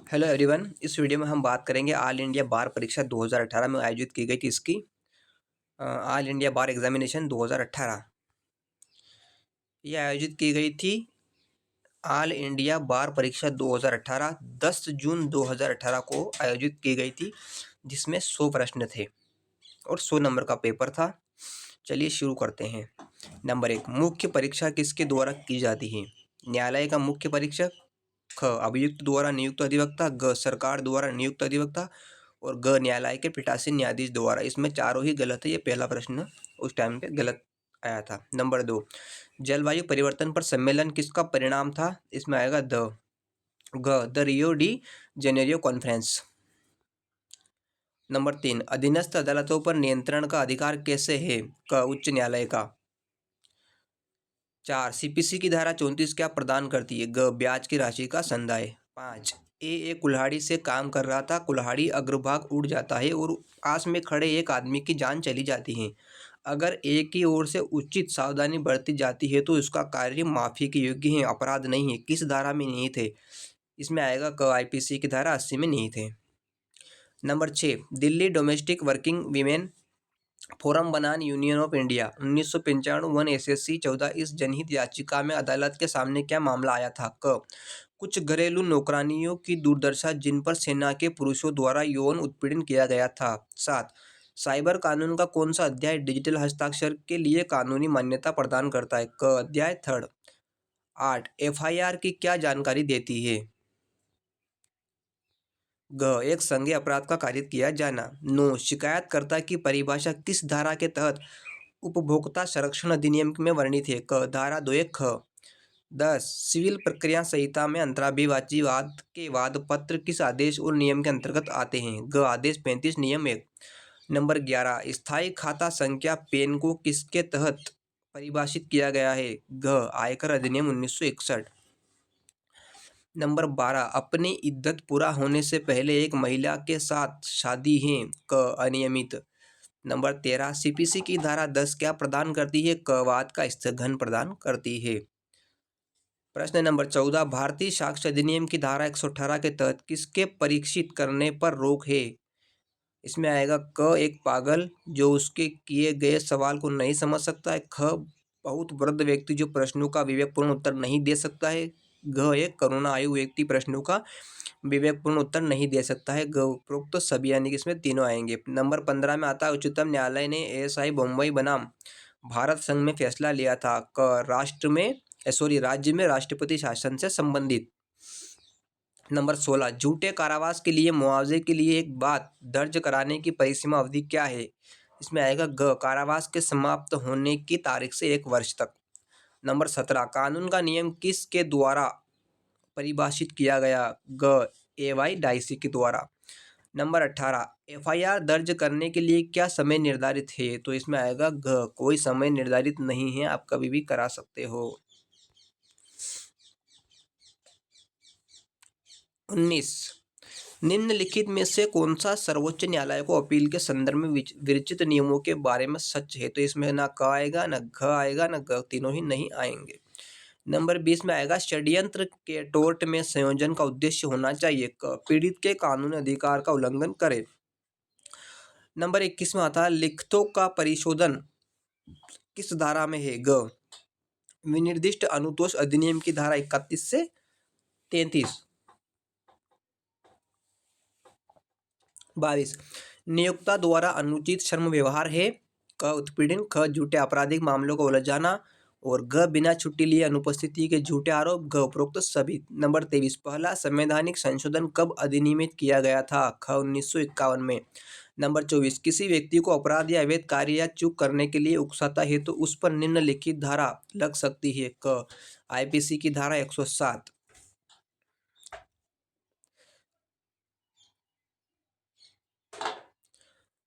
Hello everyone. इस video में हम बात करेंगे ऑल इंडिया बार परीक्षा 2018 में आयोजित की गई थी इसकी ऑल इंडिया बार एग्जामिनेशन 2018 ये आयोजित की गई थी। ऑल इंडिया बार परीक्षा 2018 10 जून 2018 को आयोजित की गई थी, जिसमें 100 प्रश्न थे और 100 नंबर का पेपर था। चलिए शुरू करते हैं। नंबर 1, मुख्य परीक्षा किसके द्वारा की जाती है? न्यायालय का मुख्य परीक्षक, ख अभियुक्त द्वारा नियुक्त अधिवक्ता, ग सरकार द्वारा नियुक्त अधिवक्ता और ग न्यायालय के पीठासीन न्यायाधीश द्वारा। इसमें चारों ही गलत है। ये पहला प्रश्न उस टाइम पे गलत आया था। नंबर 2, जलवायु परिवर्तन पर सम्मेलन किसका परिणाम था? इसमें आएगा the Rio de Janeiro conference. Number 3, अधीनस्थ अदालतों पर नियंत्रण का अधिकार कैसे है? क उच्च न्यायालय का। 4, सीपीसी की धारा 34 क्या प्रदान करती है? ग ब्याज की राशि का संदाय। 5, एक कुल्हाड़ी से काम कर रहा था। कुल्हाड़ी अग्रभाग उड़ जाता है और पास में खड़े एक आदमी की जान चली जाती है। अगर एक की ओर से उचित सावधानी बरती जाती है तो इसका कार्य माफी के योग्य है, अपराध नहीं है। किस धारा में निहित है? इसमें आएगा क आईपीसी की धारा 80 में निहित है। Number 6, Delhi domestic working women forum बनाम यूनियन ऑफ इंडिया 1995 1 SSC 14 इस जनहित याचिका में अदालत के सामने क्या मामला आया था? क कुछ घरेलू नौकरानियों की दुर्दशा जिन पर सेना के पुरुषों द्वारा यौन उत्पीड़न किया गया था। 7, साइबर कानून का कौन सा अध्याय डिजिटल हस्ताक्षर के लिए कानूनी मान्यता प्रदान करता है? क अध्याय 3। 8, FIR की क्या जानकारी देती है? ग एक संज्ञेय अपराध का कारित किया जाना। 9, शिकायतकर्ता की परिभाषा किस धारा के तहत उपभोक्ता संरक्षण अधिनियम में वर्णित है? क धारा 21 ख। 10, सिविल प्रक्रिया संहिता में अंतर्विभाजी वाद के वाद पत्र किस आदेश और नियम के अंतर्गत आते हैं? ग आदेश 35 नियम 1। नंबर 11, स्थायी खाता संख्या पैन को किसके तहत परिभाषित किया गया है? ग आयकर अधिनियम 1961। नंबर 12, अपनी इद्दत पूरा होने से पहले एक महिला के साथ शादी है। क अनियमित। नंबर 13, सीपीसी की धारा 10 क्या प्रदान करती है? क वाद का स्थगन प्रदान करती है। प्रश्न नंबर 14, भारतीय साक्ष्य अधिनियम की धारा 118 के तहत किसके परीक्षित करने पर रोक है? इसमें आएगा क एक पागल जो उसके किए गए सवाल को नहीं समझ सकता है। ख बहुत वृद्ध व्यक्ति जो प्रश्नों का विवेकपूर्ण उत्तर नहीं दे सकता है। घ एक करुणा आयु व्यक्ति प्रश्नों का विवेकपूर्ण उत्तर नहीं दे सकता है। ग उपरोक्त सभी, यानी कि इसमें तीनों आएंगे। नंबर 15 में आता है उच्चतम न्यायालय ने एएसआई बम्बई बनाम भारत संघ में फैसला लिया था। क राज्य में राष्ट्रपति शासन से संबंधित। नंबर 16, झूठे कारावास के लिए मुआवजे के लिए एक बात दर्ज कराने की परिसीमा अवधि क्या है? इसमें आएगा ग कारावास के समाप्त होने की तारीख से 1 वर्ष तक। नंबर 17, कानून का नियम किस के द्वारा परिभाषित किया गया? ग एवाई डाइसी के द्वारा। नंबर 18, एफआईआर दर्ज करने के लिए क्या समय निर्धारित है? तो इसमें आएगा घ कोई समय निर्धारित नहीं है, आप कभी भी करा सकते हो। 19, निम्नलिखित में से कौन सा सर्वोच्च न्यायालय को अपील के संदर्भ में विरचित नियमों के बारे में सच है? तो इसमें ना क आएगा, ना घ आएगा, ना ग, तीनों ही नहीं आएंगे। नंबर 20 में आएगा षड्यंत्र के टोर्ट में संयोजन का उद्देश्य होना चाहिए। क पीड़ित के कानूनी अधिकार का उल्लंघन करे। नंबर 21 में आता है लिखतों का परिशोधन किस धारा में है? ग विनिर्दिष्ट अनुतोष अधिनियम की धारा 31 से 33। 22, नियोक्ता द्वारा अनुचित श्रम व्यवहार है। क उत्पीड़न। ख झूठे आपराधिक मामलों को उलझाना और ग बिना छुट्टी लिए अनुपस्थिति के झूठे आरोप। ग उपरोक्त सभी। नंबर 23, पहला संवैधानिक संशोधन कब अधिनियमित किया गया था? ख 1951 में। नंबर 24, किसी व्यक्ति को अपराध या अवैध कार्य या चूक करने के लिए उकसाता है तो उस पर निम्नलिखित धारा लग सकती है। क आईपीसी की धारा 107।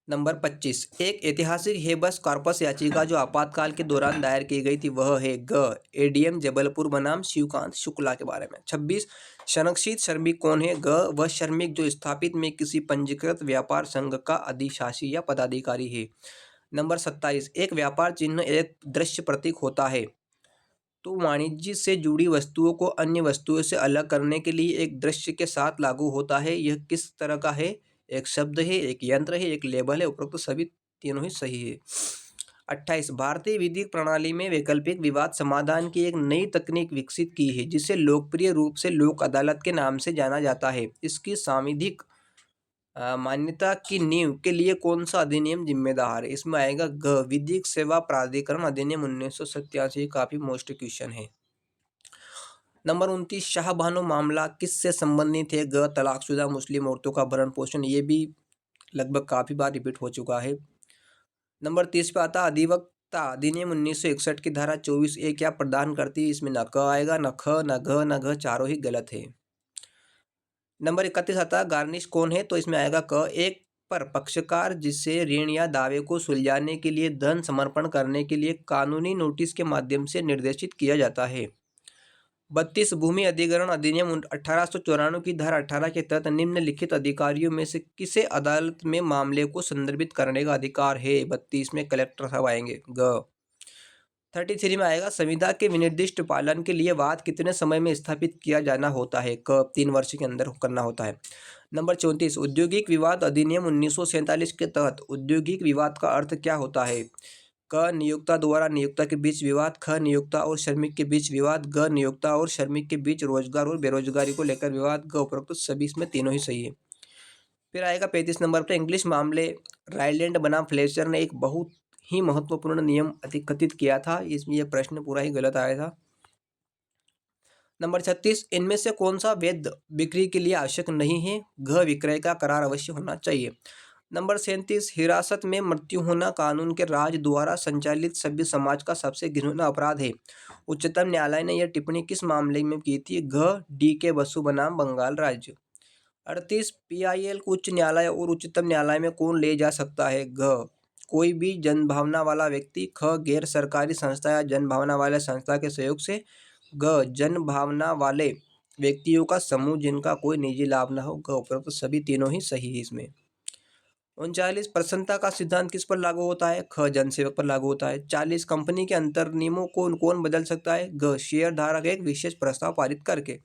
नंबर 25, एक ऐतिहासिक हेबस कॉर्पस याचिका जो आपातकाल के दौरान दायर की गई थी वह है। ग एडीएम जबलपुर बनाम शिवकांत शुक्ला के बारे में। 26, संरक्षित श्रमिक कौन है? ग वह श्रमिक जो स्थापित में किसी पंजीकृत व्यापार संघ का अधिशासी या पदाधिकारी है। नंबर 27, एक व्यापार चिन्ह एक दृश्य प्रतीक होता है। तो वाणिज्य से जुड़ी वस्तुओं को अन्य वस्तुओं से अलग करने के लिए एक दृश्य के साथ लागू होता है। यह किस तरह का है? एक शब्द है, एक यंत्र है, एक लेबल है। उपरोक्त सभी तीनों ही सही है। 28 भारतीय विधिक प्रणाली में वैकल्पिक विवाद समाधान की एक नई तकनीक विकसित की है जिसे लोकप्रिय रूप से लोक अदालत के नाम से जाना जाता है। इसकी सांविधिक मान्यता की नींव के लिए कौन सा अधिनियम जिम्मेदार है? इसमें आएगा ग विधिक सेवा प्राधिकरण अधिनियम 1987। काफी मोस्ट क्वेश्चन है। नंबर 29 शाहबानो मामला किससे संबंधित है? ग तलाकशुदा मुस्लिम औरतों का भरण पोषण। ये भी लगभग काफी बार रिपीट हो चुका है। नंबर 30 पे आता अधिवक्ता अधिनियम 1961 की धारा 24A क्या प्रदान करती है? इसमें न क आएगा, न ख, न घ, न घ, चारों ही गलत है। नंबर 31 आता गार्निश कौन है? तो इसमें आएगा क एक पर पक्षकार जिसे ऋण या दावे को सुलझाने के लिए धन समर्पण करने के लिए कानूनी नोटिस के माध्यम से निर्देशित किया जाता है। 32 भूमि अधिग्रहण अधिनियम 1894 की धारा 18 के तहत निम्नलिखित अधिकारियों में से किसे अदालत में मामले को संदर्भित करने का अधिकार है? 32 में कलेक्टर साहब आएंगे। ग 33 में आएगा संविदा के विनिर्दिष्ट पालन के लिए वाद कितने समय में स्थापित किया जाना होता है? क 3 वर्ष के अंदर करना होता है। नंबर 34 औद्योगिक विवाद अधिनियम 1947 के तहत औद्योगिक विवाद का अर्थ क्या होता है? क नियोक्ता द्वारा नियोक्ता के बीच विवाद, ख नियोक्ता और श्रमिक के बीच विवाद, ग नियोक्ता और श्रमिक के बीच रोजगार और बेरोजगारी को लेकर विवाद। ग उपरोक्त सभी इसमें तीनों ही सही है। फिर आएगा 35 नंबर पर इंग्लिश मामले रायलैंड बनाम फ्लेचर ने एक बहुत ही महत्वपूर्ण नियम अधिकथित किया था। इसमें यह प्रश्न पूरा ही गलत आया था। नंबर 36 इनमें से कौन सा वैध बिक्री के लिए आवश्यक नहीं है? घ विक्रय का करार अवश्य होना चाहिए। नंबर 37 हिरासत में मृत्यु होना कानून के राज द्वारा संचालित सभ्य समाज का सबसे घिनौना अपराध है। उच्चतम न्यायालय ने यह टिप्पणी किस मामले में की थी? घ DK बसु बनाम बंगाल राज्य। 38 PIL को उच्च न्यायालय और उच्चतम न्यायालय में कौन ले जा सकता है? घ कोई भी जनभावना वाला व्यक्ति, ख गैर सरकारी संस्था या जनभावना वाले संस्था के सहयोग से, ग जनभावना वाले व्यक्तियों का समूह जिनका कोई निजी लाभ न हो। ग उपरोक्त सभी तीनों ही सही है इसमें। 39 प्रसन्नता का सिद्धांत किस पर लागू होता है? ख जनसेवक पर लागू होता है। 40 कंपनी के अंतर नियमों को कौन बदल सकता है? घ शेयर धारक एक विशेष प्रस्ताव पारित करके।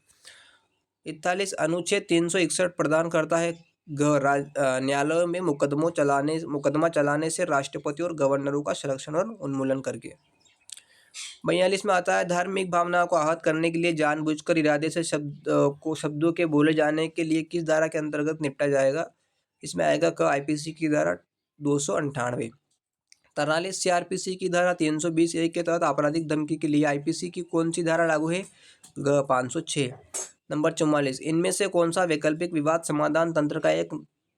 41 अनुच्छेद 361 प्रदान करता है न्यायालयों में मुकदमा चलाने से राष्ट्रपति और गवर्नरों का संरक्षण और उन्मूलन करके। 42 में आता है धार्मिक भावनाओं को आहत करने के लिए जानबूझकर इरादे से शब्दों के बोले जाने के लिए किस धारा के अंतर्गत निपटा जाएगा? इसमें आएगा क IPC की धारा 298। 43 CRPC की धारा 320A के तहत आपराधिक धमकी के लिए IPC की कौन सी धारा लागू है? ग 506। नंबर 44 इनमें से कौन सा वैकल्पिक विवाद समाधान तंत्र का एक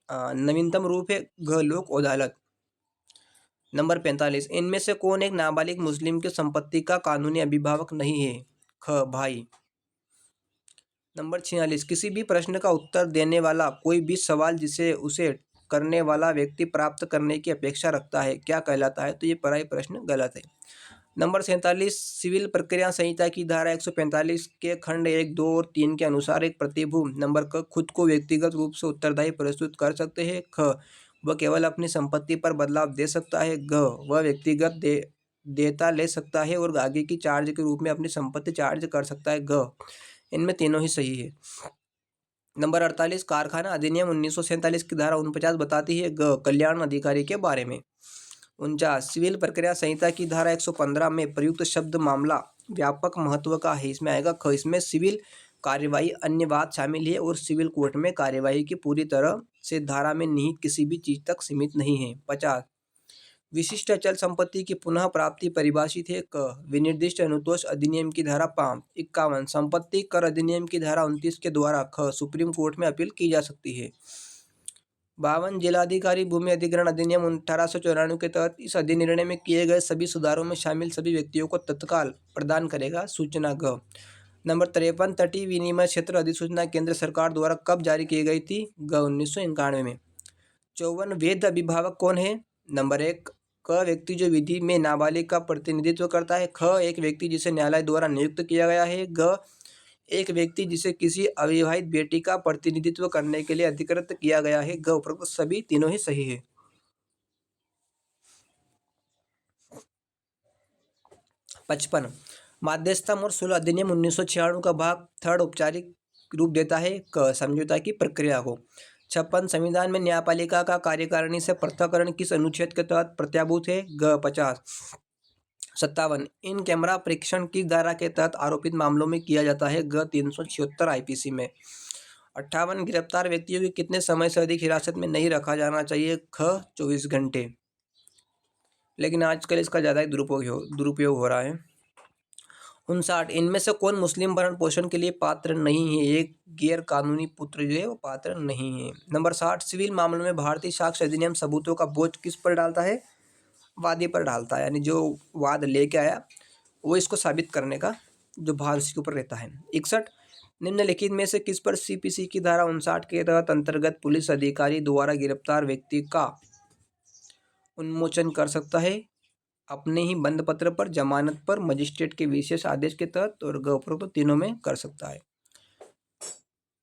नवीनतम रूप है? घ लोक अदालत। नंबर 45 इनमें से कौन एक नाबालिग मुस्लिम की संपत्ति का कानूनी अभिभावक नहीं है? ख भाई। नंबर 46 किसी भी प्रश्न का उत्तर देने वाला कोई भी सवाल जिसे उसे करने वाला व्यक्ति प्राप्त करने की अपेक्षा रखता है क्या कहलाता है? तो ये पराई प्रश्न गलत है। नंबर 47 सिविल प्रक्रिया संहिता की धारा 145 के खंड 1, 2 और 3 के अनुसार एक प्रतिभू नंबर क खुद को व्यक्तिगत रूप से उत्तरदायी प्रस्तुत कर सकते हैं। ख वह केवल अपनी संपत्ति पर बदलाव दे सकता है। घ वह व्यक्तिगत देयता ले सकता है और आगे की चार्ज के रूप में अपनी संपत्ति चार्ज कर सकता है। घ इनमें तीनों ही सही है। नंबर 48 कारखाना अधिनियम 1947 की धारा 49 बताती है ग कल्याण अधिकारी के बारे में। 49 सिविल प्रक्रिया संहिता की धारा 115 में प्रयुक्त शब्द मामला व्यापक महत्व का है। इसमें आएगा ख इसमें सिविल कार्यवाही अन्य बात शामिल है और सिविल कोर्ट में कार्यवाही की पूरी तरह से धारा में निहित किसी भी चीज तक सीमित नहीं है। 50 विशिष्ट अचल संपत्ति की पुनः प्राप्ति परिभाषित है। क विनिर्दिष्ट अनुतोष अधिनियम की धारा 51 संपत्ति कर अधिनियम की धारा 29 के द्वारा ख सुप्रीम कोर्ट में अपील की जा सकती है। 52 जिलाधिकारी भूमि अधिग्रहण अधिनियम 1894 के तहत इस अधिनिर्णय में किए गए सभी सुधारों में शामिल सभी व्यक्तियों को तत्काल प्रदान करेगा सूचना। ग नंबर 53 तटीय विनिमय क्षेत्र अधिसूचना केंद्र सरकार द्वारा कब जारी की गई थी? ग 1991 में। 54 वैध अभिभावक कौन है? नंबर 1 क व्यक्ति जो विधि में नाबालिग का प्रतिनिधित्व करता है। ख एक व्यक्ति जिसे न्यायालय द्वारा नियुक्त किया गया है। ग एक व्यक्ति जिसे किसी अविवाहित बेटी का प्रतिनिधित्व करने के लिए अधिकृत किया गया है। ग उपरोक्त सभी तीनों ही सही है। 55 मध्यस्थता और सुलह अधिनियम 1996 का भाग 3 औपचारिक रूप देता है। क समझौता की प्रक्रिया को। 56 संविधान में न्यायपालिका का कार्यकारिणी से पृथक्करण किस अनुच्छेद के तहत प्रत्याभूत है? ग 50। 57 इन कैमरा परीक्षण किस धारा के तहत आरोपित मामलों में किया जाता है? ग 376 आईपीसी में। 58 गिरफ्तार व्यक्तियों की कितने समय से अधिक हिरासत में नहीं रखा जाना चाहिए? ख 24 घंटे। लेकिन आजकल इसका ज़्यादा ही दुरुपयोग हो रहा है। 59 इनमें से कौन मुस्लिम भरण पोषण के लिए पात्र नहीं है? एक गैर कानूनी पुत्र जो है वो पात्र नहीं है। नंबर 60 सिविल मामलों में भारतीय साक्ष्य अधिनियम सबूतों का बोझ किस पर डालता है? वादी पर डालता है, यानी जो वाद लेके आया वो इसको साबित करने का जो भार उसके ऊपर रहता है। 61 निम्नलिखित में से किस पर सीपीसी की धारा 59 के तहत अंतर्गत पुलिस अधिकारी द्वारा गिरफ्तार व्यक्ति का उन्मोचन कर सकता है? अपने ही बंद पत्र पर, जमानत पर, मजिस्ट्रेट के विशेष आदेश के तहत और उपरोक्त तो तीनों में कर सकता है।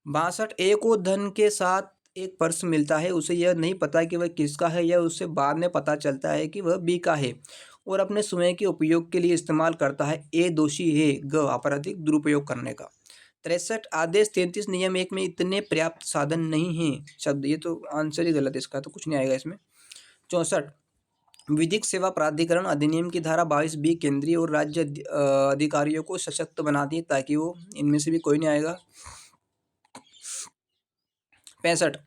62 ए को धन के साथ एक पर्स मिलता है, उसे यह नहीं पता कि वह किसका है, यह उससे बाद में पता चलता है कि वह बी का है और अपने स्वयं के उपयोग के लिए इस्तेमाल करता है। ए दोषी है। ग आपराधिक दुरुपयोग करने का। 63 आदेश 33 नियम 1 में इतने पर्याप्त साधन नहीं हैं शब्द, ये तो आंसर ही गलत है इसका, तो कुछ नहीं आएगा इसमें। 64 विधिक सेवा प्राधिकरण अधिनियम की धारा 22 बी केंद्रीय और राज्य अधिकारियों को सशक्त बनाती है, ताकि वो इनमें से भी कोई नहीं आएगा। 65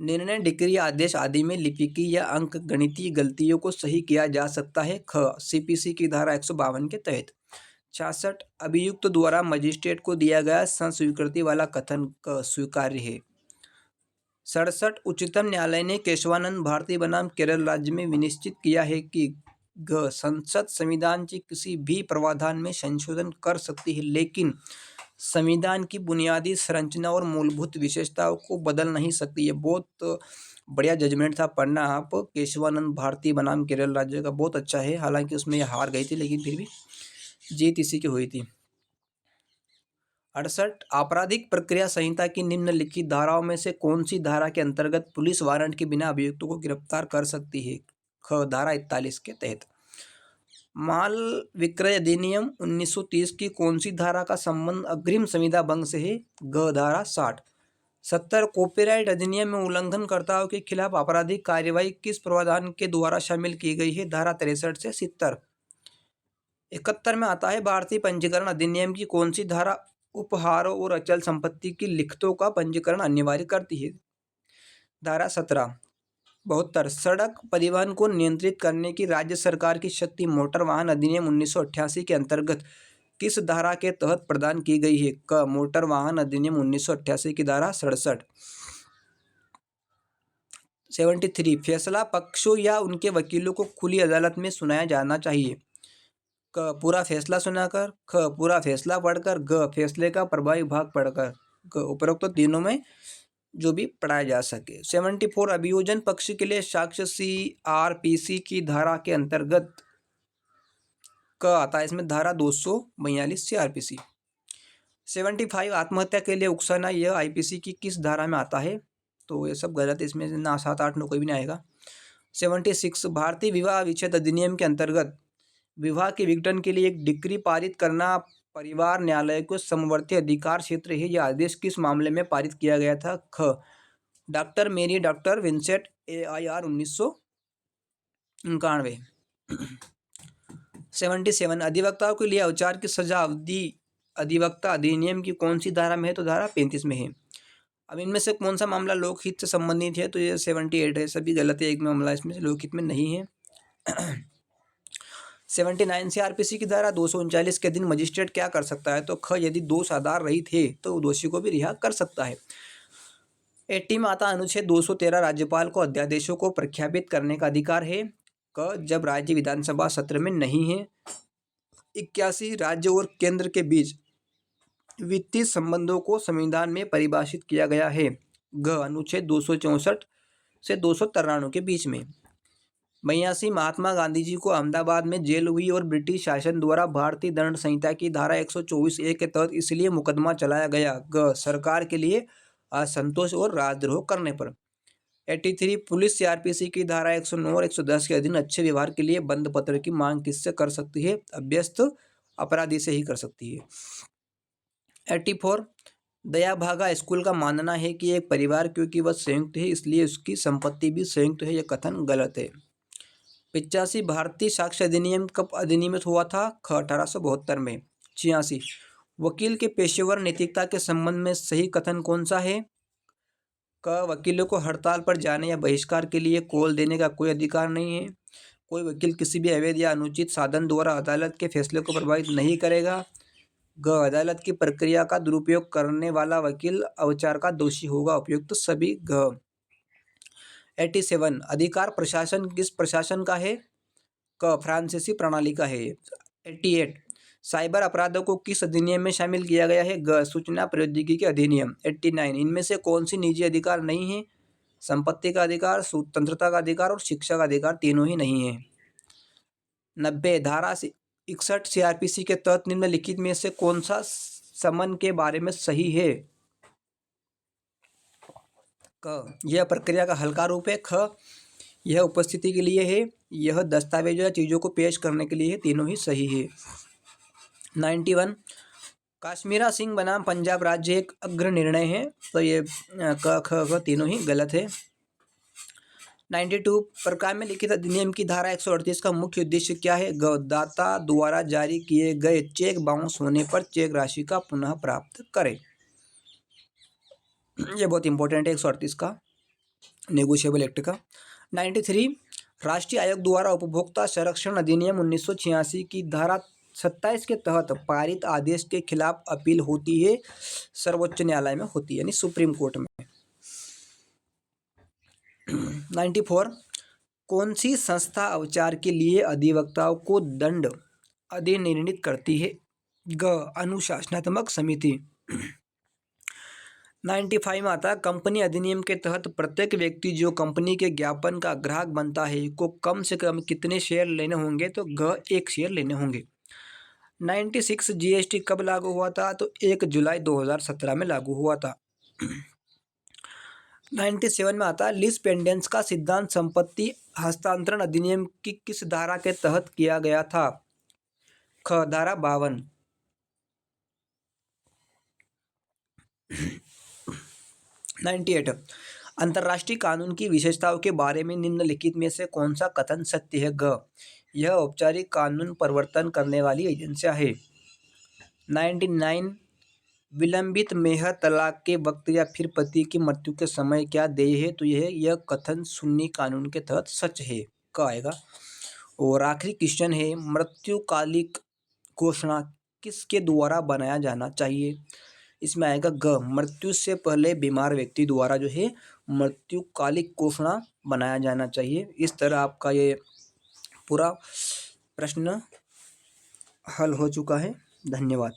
निर्णय, डिक्री, आदेश आदि में लिपिकी या अंक गणितीय गलतियों को सही किया जा सकता है। ख सीपीसी की धारा 152 के तहत। 66 अभियुक्त द्वारा मजिस्ट्रेट को दिया गया संस्वीकृति वाला कथन क स्वीकार्य है। 67 उच्चतम न्यायालय ने केशवानंद भारती बनाम केरल राज्य में विनिश्चित किया है कि घ संसद संविधान के किसी भी प्रावधान में संशोधन कर सकती है, लेकिन संविधान की बुनियादी संरचना और मूलभूत विशेषताओं को बदल नहीं सकती है। बहुत बढ़िया जजमेंट था, पढ़ना आप। केशवानंद भारती बनाम केरल राज्य का बहुत अच्छा है, हालांकि उसमें यह हार गई थी लेकिन फिर भी जीत इसी की हुई थी। 68 आपराधिक प्रक्रिया संहिता की निम्नलिखित धाराओं में से कौन सी धारा के अंतर्गत पुलिस वारंट के बिना अभियुक्तों को गिरफ्तार कर सकती है? ख धारा 41 के तहत। माल विक्रय अधिनियम 1930 की कौन सी धारा का संबंध अग्रिम संविदा भंग से है? ग धारा 60। 70 कॉपीराइट अधिनियम में उल्लंघनकर्ताओं के खिलाफ आपराधिक कार्यवाही किस प्रावधान के द्वारा शामिल की गई है? धारा 63 से 70। 71 में आता है भारतीय पंजीकरण अधिनियम की कौन सी धारा उपहारों और अचल संपत्ति की लिखतों का पंजीकरण अनिवार्य करती है? धारा 17। 72 सड़क परिवहन को नियंत्रित करने की राज्य सरकार की शक्ति मोटर वाहन अधिनियम 1988 के अंतर्गत किस धारा के तहत प्रदान की गई है? क मोटर वाहन अधिनियम 1988 की धारा 67। 73 फैसला पक्षों या उनके वकीलों को खुली अदालत में सुनाया जाना चाहिए। क पूरा फैसला सुनाकर, ख पूरा फैसला पढ़कर, ग फैसले का प्रभावी भाग पढ़कर। ग उपरोक्त तो तीनों में जो भी पढ़ाया जा सके। 74 अभियोजन पक्ष के लिए साक्ष्य सीआरपीसी की धारा के अंतर्गत क आता है, इसमें धारा 242 सीआरपीसी। 75 आत्महत्या के लिए उकसाना, यह आईपीसी की किस धारा में आता है? तो ये सब गलत है, इसमें ना 7, 8, 9 कोई भी नहीं आएगा। 76 भारतीय विवाह विच्छेद अधिनियम के अंतर्गत विवाह के विघटन के लिए एक डिक्री पारित करना परिवार न्यायालय को समवर्ती अधिकार क्षेत्र है। यह आदेश किस मामले में पारित किया गया था? ख डॉक्टर मेरी डॉक्टर विंसेंट AIR 1991। 77 अधिवक्ताओं के लिए औचार की सजा अवधि अधिवक्ता अधिनियम की कौन सी धारा में है? तो धारा 35 में है। अब इनमें से कौन सा मामला लोकहित से संबंधित है? तो ये 78 है, सभी गलत है, एक मामला इसमें से लोकहित में नहीं है। 79 सीआरपीसी की धारा 239 के दिन मजिस्ट्रेट क्या कर सकता है? तो ख यदि दोष आधार रहित है तो दोषी को भी रिहा कर सकता है। 80 में आता अनुच्छेद 213 राज्यपाल को अध्यादेशों को प्रख्यापित करने का अधिकार है। क जब राज्य विधानसभा सत्र में नहीं है। 81 राज्य और केंद्र के बीच वित्तीय संबंधों को संविधान में परिभाषित किया गया है। ग अनुच्छेद 264 से 293 के बीच में। 82 महात्मा गांधी जी को अहमदाबाद में जेल हुई और ब्रिटिश शासन द्वारा भारतीय दंड संहिता की धारा 124A के तहत इसलिए मुकदमा चलाया गया। ग सरकार के लिए असंतोष और राजद्रोह करने पर। 83 पुलिस सीआरपीसी की धारा 109 और 110 के अधीन अच्छे व्यवहार के लिए बंद पत्र की मांग किससे कर सकती है? अभ्यस्त अपराधी से ही कर सकती है। 84 दया भागा स्कूल का मानना है कि एक परिवार क्योंकि वह संयुक्त है इसलिए उसकी संपत्ति भी संयुक्त है, यह कथन गलत है। 85 भारतीय साक्ष्य अधिनियम कब अधिनियमित हुआ था? 1872 में। 86 वकील के पेशेवर नैतिकता के संबंध में सही कथन कौन सा है? वकीलों को हड़ताल पर जाने या बहिष्कार के लिए कॉल देने का कोई अधिकार नहीं है। कोई वकील किसी भी अवैध या अनुचित साधन द्वारा अदालत के फैसले को प्रभावित नहीं करेगा। अदालत की प्रक्रिया का दुरुपयोग करने वाला वकील अविचार का दोषी होगा। उपयुक्त सभी। 87 अधिकार प्रशासन किस प्रशासन का है? फ्रांसीसी प्रणाली का है। 88 साइबर अपराधों को किस अधिनियम में शामिल किया गया है? सूचना प्रौद्योगिकी अधिनियम। 89 इनमें से कौन सी निजी अधिकार नहीं है? संपत्ति का अधिकार, स्वतंत्रता का अधिकार और शिक्षा का अधिकार तीनों ही नहीं है। 90 धारा 61 सीआरपीसी के तहत निम्नलिखित में से कौन सा समन के बारे में सही है? यह प्रक्रिया का हल्का रूप है। यह उपस्थिति के लिए है। यह दस्तावेजों या चीज़ों को पेश करने के लिए है। तीनों ही सही है। 91 काश्मीरा सिंह बनाम पंजाब राज्य एक अग्र निर्णय है, तो ये ख तीनों ही गलत है। 92 प्रकार में लिखित अधिनियम की धारा 138 का मुख्य उद्देश्य क्या है? दाता द्वारा जारी किए गए चेक बाउंस होने पर चेक राशि का पुनः प्राप्त करें। ये बहुत इंपॉर्टेंट है 138 का, नेगोशिएबल एक्ट का। 93 राष्ट्रीय आयोग द्वारा उपभोक्ता संरक्षण अधिनियम 1986 की धारा 27 के तहत पारित आदेश के खिलाफ अपील होती है, सर्वोच्च न्यायालय में होती है, यानी सुप्रीम कोर्ट में। 94 कौन सी संस्था अविचार के लिए अधिवक्ताओं को दंड अधिनिर्णित करती है? अनुशासनात्मक समिति। 95 में आता है कंपनी अधिनियम के तहत प्रत्येक व्यक्ति जो कंपनी के ज्ञापन का ग्राहक बनता है को कम से कम कितने शेयर लेने होंगे? तो 1 शेयर लेने होंगे। 96 जीएसटी कब लागू हुआ था? तो 1 जुलाई 2017 में लागू हुआ था। 97 में आता है लीज पेंडेंस का सिद्धांत संपत्ति हस्तांतरण अधिनियम की किस धारा के तहत किया गया था? धारा 52। 98 अंतर्राष्ट्रीय कानून की विशेषताओं के बारे में निम्नलिखित में से कौन सा कथन सत्य है? यह औपचारिक कानून प्रवर्तन करने वाली एजेंसियां है। 99 विलंबित मेहर तलाक के वक्त या फिर पति की मृत्यु के समय क्या देय है? तो यह कथन सुन्नी कानून के तहत सच है, का आएगा। और आखिरी क्वेश्चन है मृत्युकालिक घोषणा किसके द्वारा बनाया जाना चाहिए? इसमें आएगा मृत्यु से पहले बीमार व्यक्ति द्वारा जो है मृत्युकालिक घोषणा बनाया जाना चाहिए। इस तरह आपका ये पूरा प्रश्न हल हो चुका है। धन्यवाद।